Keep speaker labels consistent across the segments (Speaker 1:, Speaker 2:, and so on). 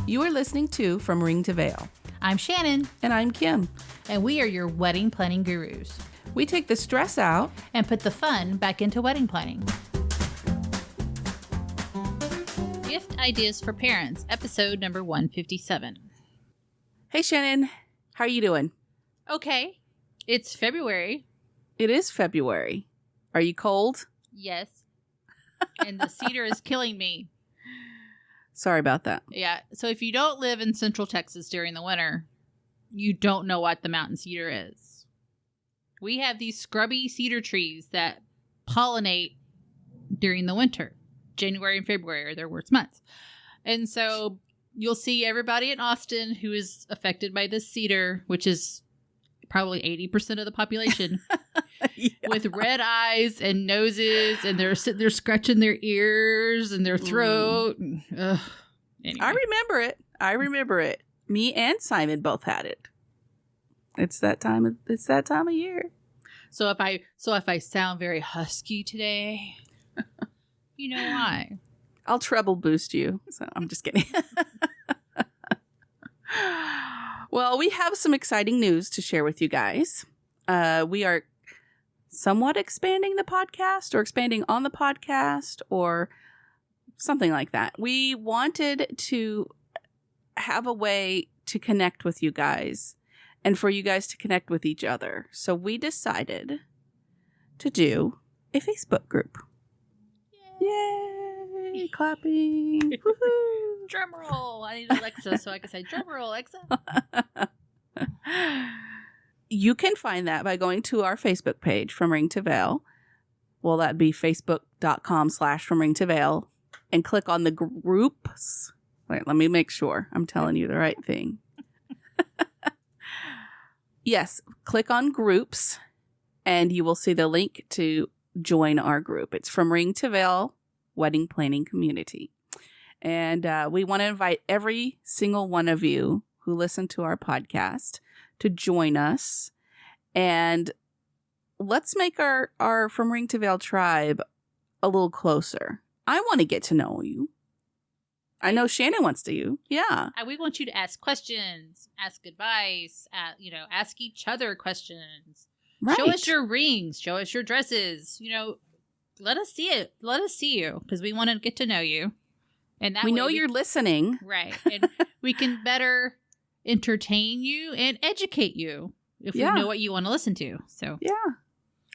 Speaker 1: You are listening to From Ring to Veil.
Speaker 2: I'm Shannon.
Speaker 1: And I'm Kim.
Speaker 2: And we are your wedding planning gurus.
Speaker 1: We take the stress out
Speaker 2: and put the fun back into wedding planning. Gift Ideas for Parents, episode number 157.
Speaker 1: Hey, Shannon. How are you doing?
Speaker 2: Okay. It's February.
Speaker 1: It is February. Are you cold?
Speaker 2: Yes. And the cedar is killing me.
Speaker 1: Sorry about that.
Speaker 2: Yeah. So if you don't live in Central Texas during the winter, you don't know what the mountain cedar is. We have these scrubby cedar trees that pollinate during the winter. January and February are their worst months. And so you'll see everybody in Austin who is affected by this cedar, which is probably 80% of the population, with red eyes and noses, and they're sitting there scratching their ears and their throat. Anyway.
Speaker 1: I remember it. Me and Simon both had it. It's that time of year.
Speaker 2: So if I sound very husky today, you know why.
Speaker 1: I'll treble boost you. So I'm just kidding. Well, we have some exciting news to share with you guys. We are somewhat expanding the podcast, or expanding on the podcast, or something like that. We wanted to have a way to connect with you guys and for you guys to connect with each other. So we decided to do a Facebook group. Yay! Clapping. Woohoo!
Speaker 2: Drum roll. I need Alexa so I can say drum roll, Alexa.
Speaker 1: You can find that by going to our Facebook page, From Ring to Veil. Well, that'd be facebook.com/From Ring to Veil, and click on the groups. Wait, let me make sure I'm telling you the right thing. Yes, click on groups, and you will see the link to join our group. It's From Ring to Veil Wedding Planning Community. And we want to invite every single one of you who listen to our podcast to join us. And let's make our From Ring to Veil tribe a little closer. I want to get to know you. I know Shannon wants to. Yeah.
Speaker 2: We want you to ask questions, ask advice, ask each other questions. Right. Show us your rings. Show us your dresses. Let us see it. Let us see you, because we want to get to know you. And that
Speaker 1: we know you're listening.
Speaker 2: Right. And we can better entertain you and educate you if we know what you want to listen to. So
Speaker 1: yeah.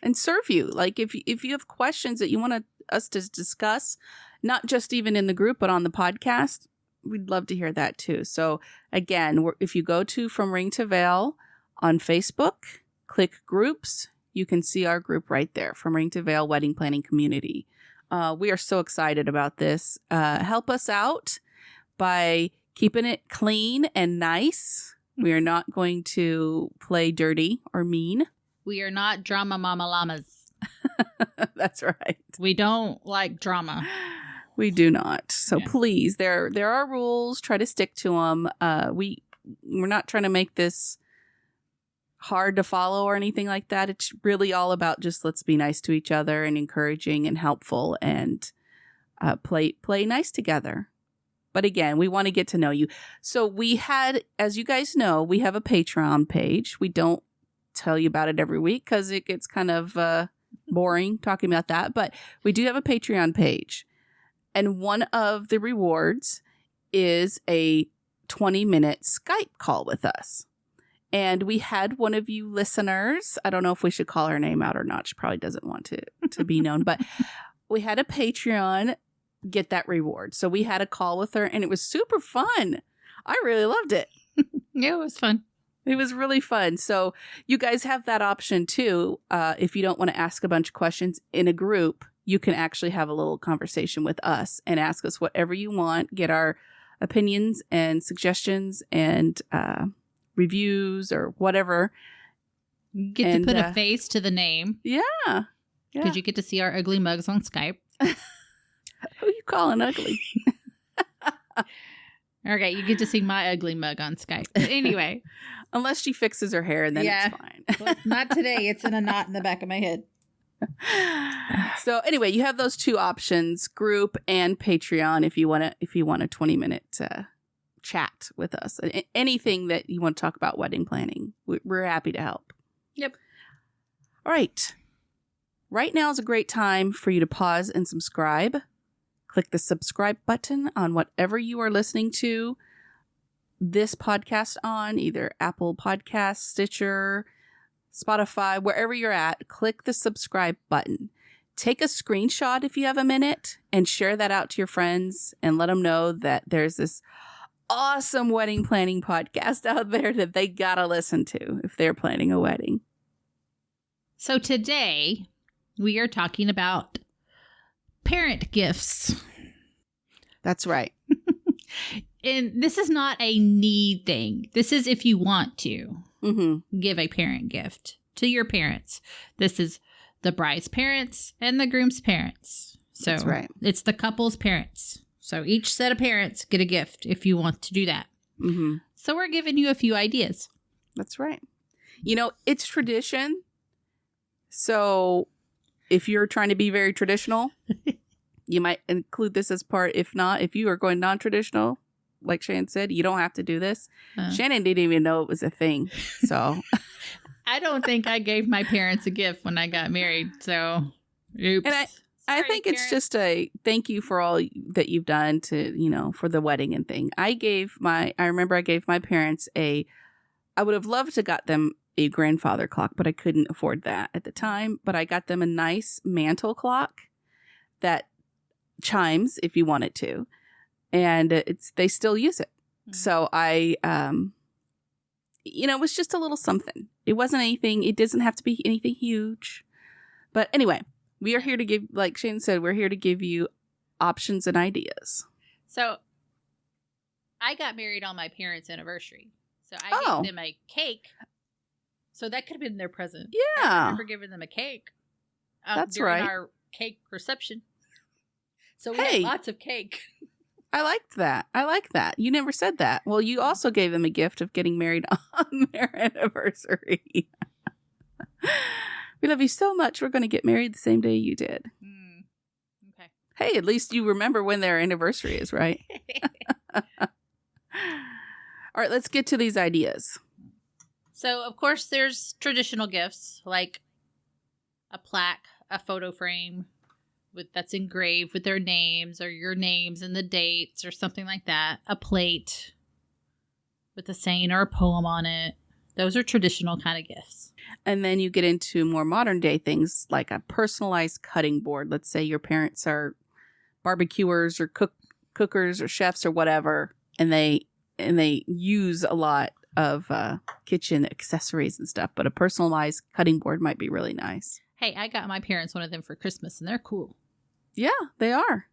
Speaker 1: And serve you. Like if you have questions that you want us to discuss, not just even in the group, but on the podcast, we'd love to hear that too. So again, if you go to From Ring to Veil on Facebook, click groups, you can see our group right there, From Ring to Veil Wedding Planning Community. We are so excited about this. Help us out by keeping it clean and nice. We are not going to play dirty or mean.
Speaker 2: We are not drama mama llamas.
Speaker 1: That's right.
Speaker 2: We don't like drama.
Speaker 1: We do not. So please, there are rules. Try to stick to them. We're not trying to make this hard to follow or anything like that. It's really all about just let's be nice to each other and encouraging and helpful, and play nice together. But again, we want to get to know you. So we had, as you guys know, we have a Patreon page. We don't tell you about it every week because it gets kind of boring talking about that. But we do have a Patreon page. And one of the rewards is a 20-minute Skype call with us. And we had one of you listeners, I don't know if we should call her name out or not. She probably doesn't want to be known. But we had a Patreon get that reward. So we had a call with her, and it was super fun. I really loved it.
Speaker 2: Yeah, it was fun.
Speaker 1: It was really fun. So you guys have that option too. If you don't want to ask a bunch of questions in a group, you can actually have a little conversation with us and ask us whatever you want, get our opinions and suggestions and reviews or whatever.
Speaker 2: You get to put a face to the name.
Speaker 1: Yeah.
Speaker 2: Because you get to see our ugly mugs on Skype.
Speaker 1: Who you calling ugly?
Speaker 2: Okay, you get to see my ugly mug on Skype. But anyway.
Speaker 1: Unless she fixes her hair, then it's fine.
Speaker 2: Well, not today. It's in a knot in the back of my head.
Speaker 1: So anyway, you have those two options, group and Patreon, if you want a 20-minute chat with us. Anything that you want to talk about wedding planning, we're happy to help.
Speaker 2: Yep.
Speaker 1: All right. Right now is a great time for you to pause and subscribe. Click the subscribe button on whatever you are listening to this podcast on, either Apple Podcasts, Stitcher, Spotify, wherever you're at. Click the subscribe button. Take a screenshot if you have a minute and share that out to your friends and let them know that there's this awesome wedding planning podcast out there that they gotta listen to if they're planning a wedding.
Speaker 2: So today we are talking about parent gifts.
Speaker 1: That's right.
Speaker 2: And this is not a need thing. This is if you want to give a parent gift to your parents. This is the bride's parents and the groom's parents. So
Speaker 1: that's right.
Speaker 2: It's the couple's parents. So each set of parents get a gift if you want to do that. So we're giving you a few ideas.
Speaker 1: That's right. You know, it's tradition. So if you're trying to be very traditional, you might include this as part. If not, if you are going non-traditional, like Shannon said, you don't have to do this. Shannon didn't even know it was a thing. So
Speaker 2: I don't think I gave my parents a gift when I got married. So oops.
Speaker 1: And I think parents. It's just a thank you for all that you've done to, you know, for the wedding and thing. I remember I gave my parents I would have loved to got them a grandfather clock, but I couldn't afford that at the time. But I got them a nice mantle clock that chimes if you want it to. And they still use it. So I, you know, it was just a little something. It wasn't anything. It doesn't have to be anything huge. But anyway, we are here to give, like Shane said, we're here to give you options and ideas.
Speaker 2: So I got married on my parents' anniversary. So I gave them a cake. So that could have been their present.
Speaker 1: Yeah.
Speaker 2: I remember giving them a cake.
Speaker 1: That's
Speaker 2: during
Speaker 1: right.
Speaker 2: our cake reception. So we had lots of cake.
Speaker 1: I liked that. I like that. You never said that. Well, you also gave them a gift of getting married on their anniversary. We love you so much. We're going to get married the same day you did.
Speaker 2: Okay.
Speaker 1: Hey, at least you remember when their anniversary is, right? All right, let's get to these ideas.
Speaker 2: So, of course, there's traditional gifts like a plaque, a photo frame that's engraved with their names or your names and the dates or something like that. A plate with a saying or a poem on it. Those are traditional kind of gifts.
Speaker 1: And then you get into more modern day things like a personalized cutting board. Let's say your parents are barbecuers or cookers or chefs or whatever, and they use a lot of kitchen accessories and stuff. But a personalized cutting board might be really nice.
Speaker 2: Hey, I got my parents one of them for Christmas, and they're cool.
Speaker 1: Yeah, they are.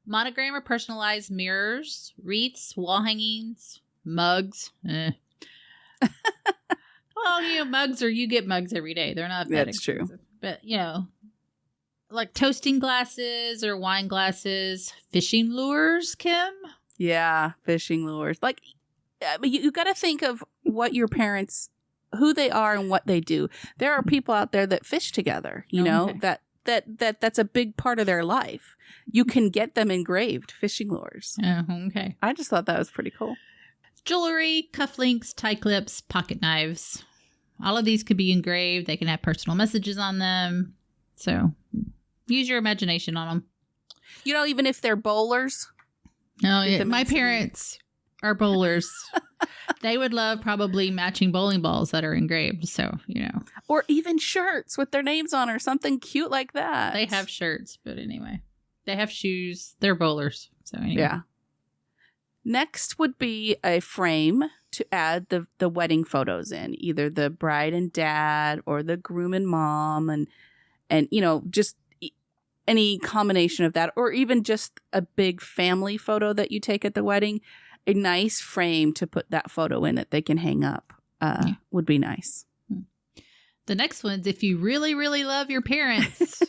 Speaker 2: Monogram or personalized mirrors, wreaths, wall hangings, mugs. Well, you know, mugs you get mugs every day. They're not that expensive. True. But, you know, like toasting glasses or wine glasses, fishing lures, Kim?
Speaker 1: Yeah, fishing lures. Like, you got to think of what your parents, who they are and what they do. There are people out there that fish together, you know, that's a big part of their life. You can get them engraved fishing lures.
Speaker 2: Okay.
Speaker 1: I just thought that was pretty cool.
Speaker 2: Jewelry, cufflinks, tie clips, pocket knives. All of these could be engraved. They can have personal messages on them. So use your imagination on them.
Speaker 1: You know, even if they're bowlers.
Speaker 2: No, my parents are bowlers. They would love probably matching bowling balls that are engraved. So, you know.
Speaker 1: Or even shirts with their names on or something cute like that.
Speaker 2: They have shirts, but anyway. They have shoes. They're bowlers. So anyway.
Speaker 1: Yeah. Next would be a frame to add the wedding photos in. Either the bride and dad or the groom and mom. And you know, just any combination of that. Or even just a big family photo that you take at the wedding. A nice frame to put that photo in that they can hang up would be nice.
Speaker 2: The next one's if you really, really love your parents,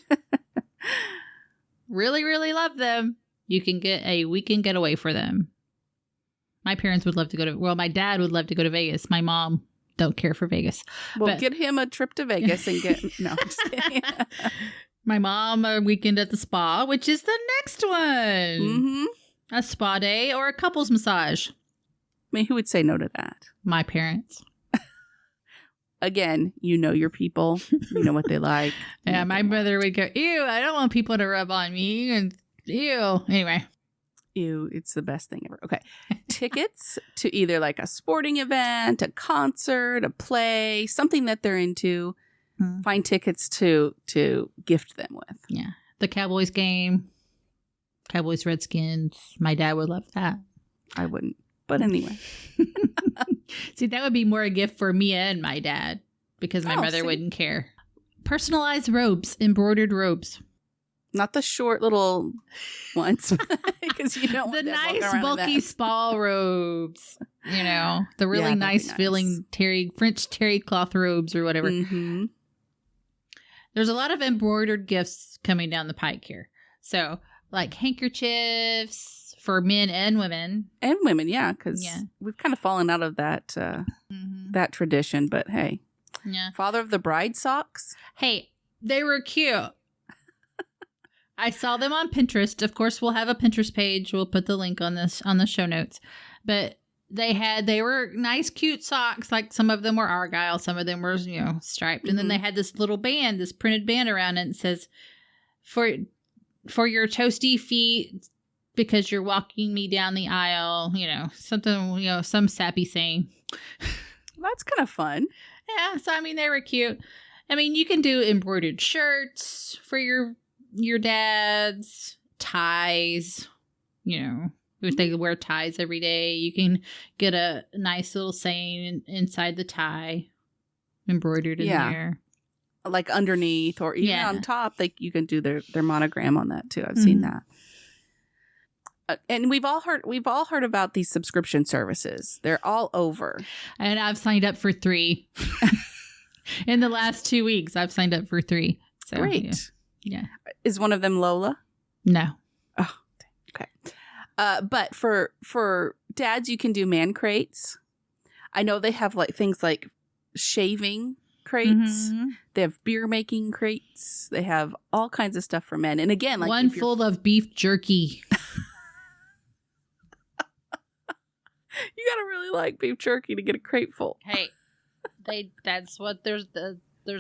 Speaker 2: really, really love them, you can get a weekend getaway for them. My parents would love to my dad would love to go to Vegas. My mom don't care for Vegas.
Speaker 1: Well, get him a trip to Vegas and no, I'm just kidding.
Speaker 2: My mom, a weekend at the spa, which is the next one.
Speaker 1: Mm-hmm.
Speaker 2: A spa day or a couples massage.
Speaker 1: mean, who would say no to that?
Speaker 2: My parents.
Speaker 1: Again, you know your people. You know what they like.
Speaker 2: Yeah, my brother would go, ew, I don't want people to rub on me. And ew. Anyway.
Speaker 1: Ew, it's the best thing ever. Okay. Tickets to either like a sporting event, a concert, a play, something that they're into. Find tickets to gift them with.
Speaker 2: Yeah. The Cowboys game. Cowboys Redskins. My dad would love that.
Speaker 1: I wouldn't. But anyway.
Speaker 2: See, that would be more a gift for me and my dad because my mother wouldn't care. Personalized robes, embroidered robes.
Speaker 1: Not the short little ones because you don't want
Speaker 2: the nice bulky spa robes. You know, the really nice feeling French terry cloth robes or whatever. Mm-hmm. There's a lot of embroidered gifts coming down the pike here. So, like handkerchiefs for men and women.
Speaker 1: And women, yeah, because we've kind of fallen out of that that tradition. But hey, Father of the Bride socks.
Speaker 2: Hey, they were cute. I saw them on Pinterest. Of course, we'll have a Pinterest page. We'll put the link on the show notes. But they were nice, cute socks. Like some of them were argyle, some of them were striped, and then they had this little band, this printed band around it, and it says, "For your toasty feet, because you're walking me down the aisle." Something. Some sappy saying.
Speaker 1: That's kind of fun.
Speaker 2: Yeah. So I mean, they were cute. I mean, you can do embroidered shirts for your dad's, ties, if they wear ties every day, you can get a nice little saying inside the tie embroidered in there. Like
Speaker 1: underneath or even on top, you can do their monogram on that too. I've seen that. And we've all heard about these subscription services. They're all over.
Speaker 2: And I've signed up for 3. In the last 2 weeks, I've signed up for 3. So,
Speaker 1: great.
Speaker 2: Yeah.
Speaker 1: Is one of them Lola?
Speaker 2: No.
Speaker 1: Oh, okay. But for dads, you can do man crates. I know they have things like shaving crates. Mm-hmm. They have beer making crates. They have all kinds of stuff for men. And again,
Speaker 2: one full of beef jerky.
Speaker 1: You gotta really like beef jerky to get a crate full.
Speaker 2: Hey, that's what there's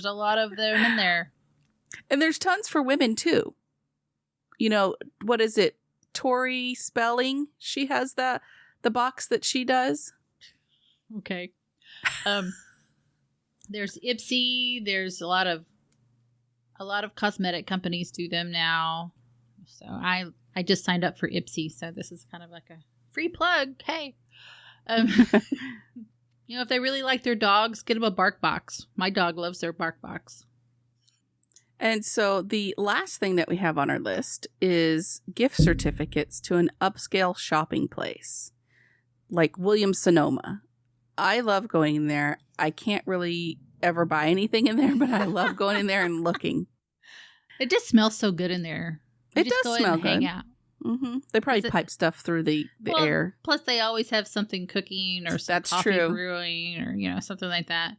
Speaker 2: a lot of them in there.
Speaker 1: And there's tons for women, too. What is it? Tori Spelling? She has the box that she does.
Speaker 2: Okay. There's Ipsy. There's a lot of cosmetic companies do them now. So I just signed up for Ipsy. So this is kind of like a free plug. Hey. If they really like their dogs, get them a bark box. My dog loves their bark box.
Speaker 1: And so the last thing that we have on our list is gift certificates to an upscale shopping place like William Sonoma. I love going in there. I can't really ever buy anything in there, but I love going in there and looking.
Speaker 2: It just smells so good in there.
Speaker 1: It does smell good.
Speaker 2: Hang out.
Speaker 1: Mm-hmm. They probably pipe stuff through the air.
Speaker 2: Plus, they always have something cooking or some coffee brewing or something like that.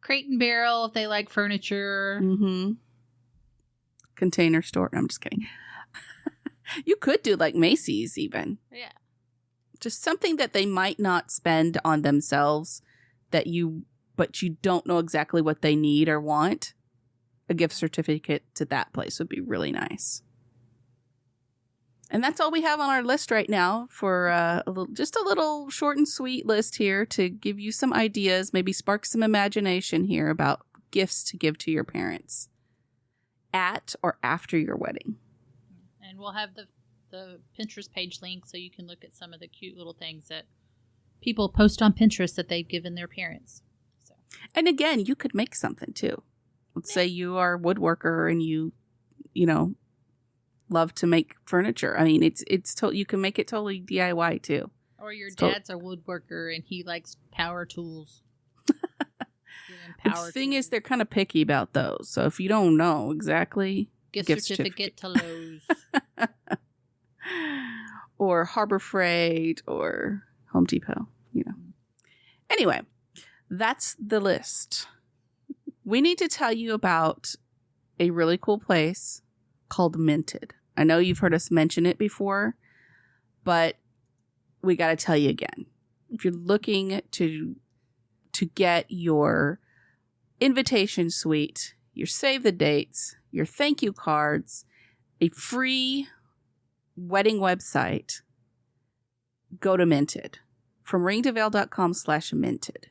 Speaker 2: Crate and Barrel if they like furniture.
Speaker 1: Mm-hmm. Container Store. No, I'm just kidding. You could do like Macy's even.
Speaker 2: Yeah.
Speaker 1: Just something that they might not spend on themselves but you don't know exactly what they need or want. A gift certificate to that place would be really nice. And that's all we have on our list right now for just a little short and sweet list here to give you some ideas, maybe spark some imagination here about gifts to give to your parents at or after your wedding.
Speaker 2: And we'll have the Pinterest page link so you can look at some of the cute little things that people post on Pinterest that they've given their parents. So.
Speaker 1: And again, you could make something too. Let's say you are a woodworker and you love to make furniture. I mean, you can make it totally DIY too.
Speaker 2: Or your dad's a woodworker and he likes power tools.
Speaker 1: The thing is, they're kind of picky about those. So if you don't know exactly,
Speaker 2: gift certificate to Lowe's.
Speaker 1: Or Harbor Freight or Home Depot, Anyway, that's the list. We need to tell you about a really cool place called Minted. I know you've heard us mention it before, but we got to tell you again. if you're looking to get your invitation suite, your save the dates, your thank you cards, a free wedding website, go to Minted. From ringtoveil.com/minted.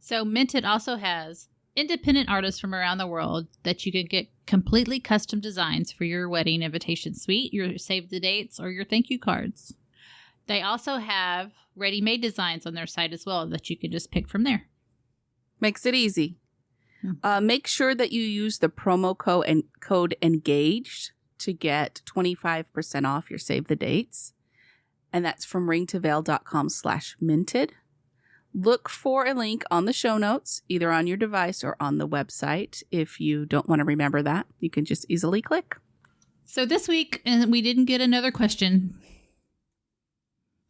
Speaker 2: So Minted also has independent artists from around the world that you can get completely custom designs for your wedding invitation suite, your save the dates, or your thank you cards. They also have ready-made designs on their site as well that you can just pick from there.
Speaker 1: Makes it easy. Make sure that you use the promo code ENGAGED to get 25% off your save the dates. And that's from ringtoveil.com/minted. Look for a link on the show notes, either on your device or on the website. If you don't want to remember that, you can just easily click.
Speaker 2: So this week, and we didn't get another question.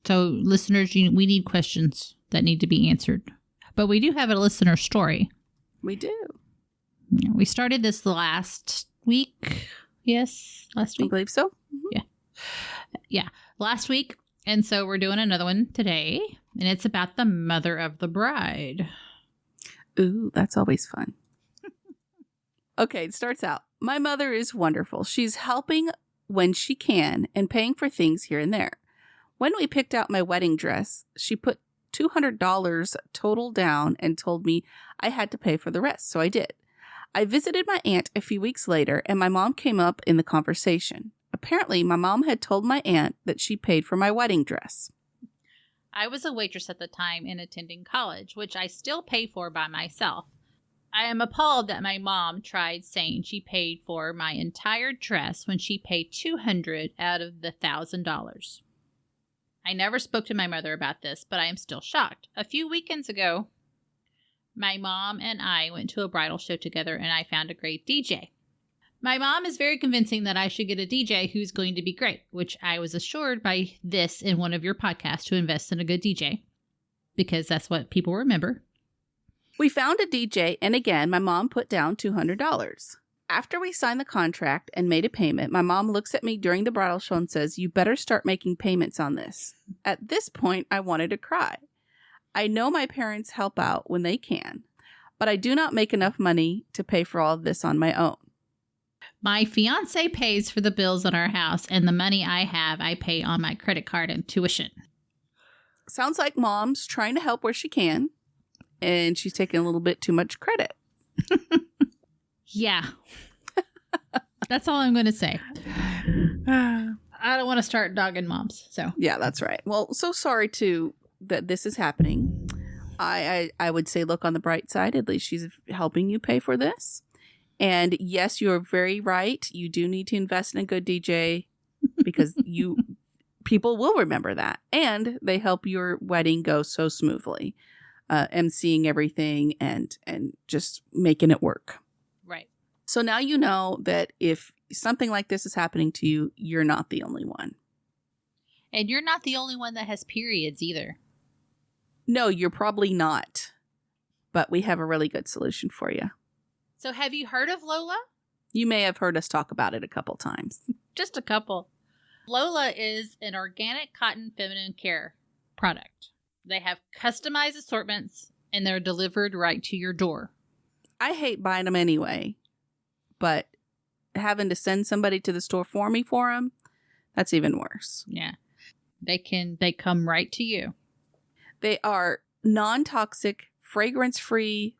Speaker 2: So listeners, we need questions that need to be answered. But we do have a listener story.
Speaker 1: We do.
Speaker 2: We started this last week. Yes, last week.
Speaker 1: I believe so. Mm-hmm.
Speaker 2: Yeah, last week. And so we're doing another one today. And it's about the mother of the bride.
Speaker 1: Ooh, that's always fun. Okay, it starts out. My mother is wonderful. She's helping when she can and paying for things here and there. When we picked out my wedding dress, she put $200 total down and told me I had to pay for the rest, so I did. I visited my aunt a few weeks later, and my mom came up in the conversation. Apparently, my mom had told my aunt that she paid for my wedding dress.
Speaker 2: I was a waitress at the time and attending college, which I still pay for by myself. I am appalled that my mom tried saying she paid for my entire dress when she paid $200 out of the $1,000. I never spoke to my mother about this, but I am still shocked. A few weekends ago, my mom and I went to a bridal show together, and I found a great DJ. My mom is very convincing that I should get a DJ who's going to be great, which I was assured by this in one of your podcasts to invest in a good DJ, because that's what people remember.
Speaker 1: We found a DJ, and again, my mom put down $200. After we signed the contract and made a payment, my mom looks at me during the bridal show and says, "You better start making payments on this." At this point, I wanted to cry. I know my parents help out when they can, but I do not make enough money to pay for all of this on my own.
Speaker 2: My fiance pays for the bills in our house, and the money I have, I pay on my credit card and tuition.
Speaker 1: Sounds like mom's trying to help where she can, and she's taking a little bit too much credit.
Speaker 2: Yeah. That's all I'm going to say. I don't want to start dogging moms, so.
Speaker 1: Yeah, that's right. Well, so sorry that this is happening. I would say look on the bright side. At least she's helping you pay for this. And yes, you're very right. You do need to invest in a good DJ because people will remember that. And they help your wedding go so smoothly. emceeing everything and just making it work.
Speaker 2: Right.
Speaker 1: So now you know that if something like this is happening to you, you're not the only one.
Speaker 2: And you're not the only one that has periods either.
Speaker 1: No, you're probably not. But we have a really good solution for you.
Speaker 2: So have you heard of Lola?
Speaker 1: You may have heard us talk about it a couple times.
Speaker 2: Just a couple. Lola is an organic cotton feminine care product. They have customized assortments and they're delivered right to your door.
Speaker 1: I hate buying them anyway, but having to send somebody to the store for me for them, that's even worse.
Speaker 2: Yeah. They come right to you.
Speaker 1: They are non-toxic, fragrance-free,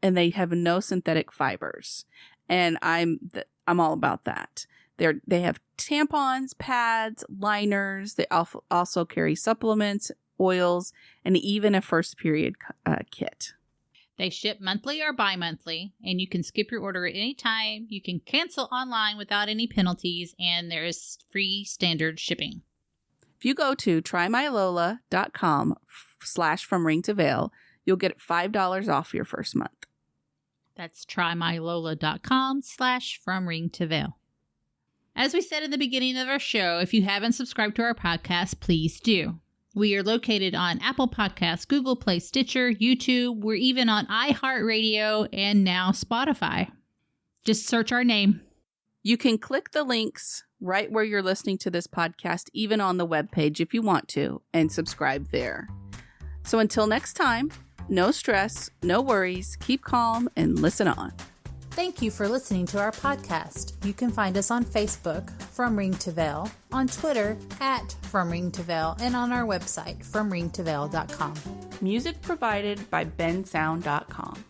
Speaker 1: and they have no synthetic fibers. And I'm all about that. They have tampons, pads, liners. They also carry supplements, oils, and even a first period kit.
Speaker 2: They ship monthly or bi-monthly, and you can skip your order at any time. You can cancel online without any penalties, and there is free standard shipping.
Speaker 1: If you go to trymylola.com/FromRingToVeil, you'll get $5 off your first month.
Speaker 2: That's trymylola.com/FromRingToVeil. As we said in the beginning of our show, if you haven't subscribed to our podcast, please do. We are located on Apple Podcasts, Google Play, Stitcher, YouTube. We're even on iHeartRadio and now Spotify. Just search our name.
Speaker 1: You can click the links right where you're listening to this podcast, even on the webpage if you want to, and subscribe there. So until next time, no stress, no worries, keep calm, and listen on.
Speaker 3: Thank you for listening to our podcast. You can find us on Facebook, From Ring to Veil, on Twitter, @From Ring to Veil, and on our website, FromRingToVeil.com.
Speaker 1: Music provided by bensound.com.